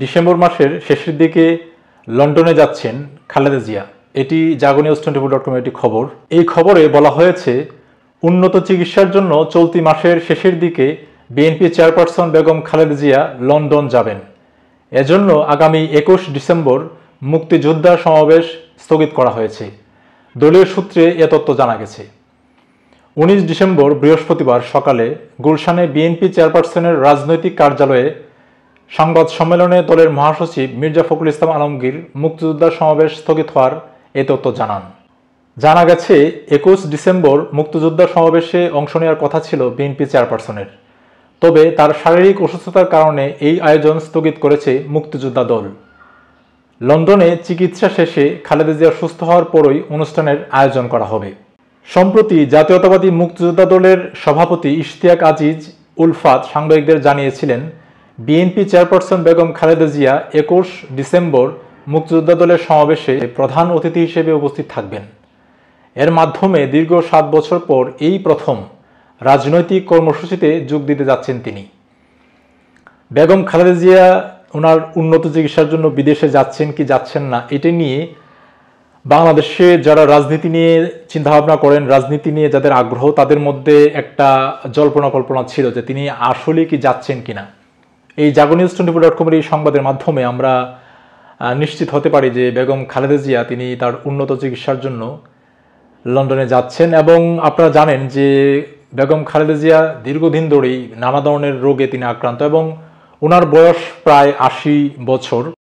December মাসের শেষের দিকে লন্ডনে যাচ্ছেন খালেদা জিয়া। এটি জাগনিউজ24.com একটি খবর। এই খবরে বলা হয়েছে, উন্নত চিকিৎসার জন্য চলতি মাসের শেষের দিকে BNP chairperson Begum Khaleda Zia London যাবেন। এজন্য আগামী 21 ডিসেম্বর মুক্তিযোদ্ধা সমাবেশ স্থগিত করা হয়েছে। দলীয় সূত্রে এ তথ্য জানা গেছে। 19 ডিসেম্বর বৃহস্পতিবার সকালে গুলশানে বিএনপি চেয়ারপারসনের রাজনৈতিক কার্যালয়ে সংবাদ সম্মেলনে দলের মহাসচিব মির্জা ফখরুল ইসলাম আলমগীর মুক্তিযোদ্ধা সমাবেশ স্থগিত হওয়ার এ তথ্য জানান। জানা গেছে 21 ডিসেম্বর মুক্তিযোদ্ধা সমাবেশে অংশ নেওয়ার কথা ছিল বিএনপি চেয়ারপারসনের, তবে তার শারীরিক অসুস্থতার কারণে এই আয়োজন স্থগিত করেছে মুক্তিযোদ্ধা দল। লন্ডনে চিকিৎসা শেষে খালেদা জিয়া সুস্থ হওয়ার পরই অনুষ্ঠানের আয়োজন করা হবে। সম্প্রতি জাতীয়তাবাদী মুক্তিযোদ্ধা দলের সভাপতি ইশতিয়াক আজিজ উলফাত সাংবাদিকদের জানিয়েছিলেন, BNP chairperson Begum Khaleda Zia 21 December মুক্তিযোদ্ধা দলের সমাবেশে প্রধান অতিথি হিসেবে উপস্থিত থাকবেন। এর মাধ্যমে দীর্ঘ 7 বছর পর এই প্রথম রাজনৈতিক কর্মসূচিতে যোগ দিতে যাচ্ছেন তিনি। বেগম খালেদা জিয়া ওনার উন্নত চিকিৎসার জন্য বিদেশে যাচ্ছেন কি যাচ্ছেন না, এটা নিয়ে বাংলাদেশে যারা রাজনীতি নিয়ে চিন্তাভাবনা করেন, রাজনীতি নিয়ে যাদের আগ্রহ, তাদের মধ্যে একটা জল্পনা কল্পনা ছিল যে তিনি আসলে কি যাচ্ছেন কিনা। এই জাগনিউজ24.com এই সংবাদের মাধ্যমে আমরা নিশ্চিত হতে পারি যে বেগম খালেদা জিয়া তিনি তার উন্নত চিকিৎসার জন্য লন্ডনে যাচ্ছেন। এবং আপনারা জানেন যে বেগম খালেদা জিয়া দীর্ঘদিন ধরেই নানা ধরনের রোগে তিনি আক্রান্ত এবং ওনার বয়স প্রায় 80 বছর।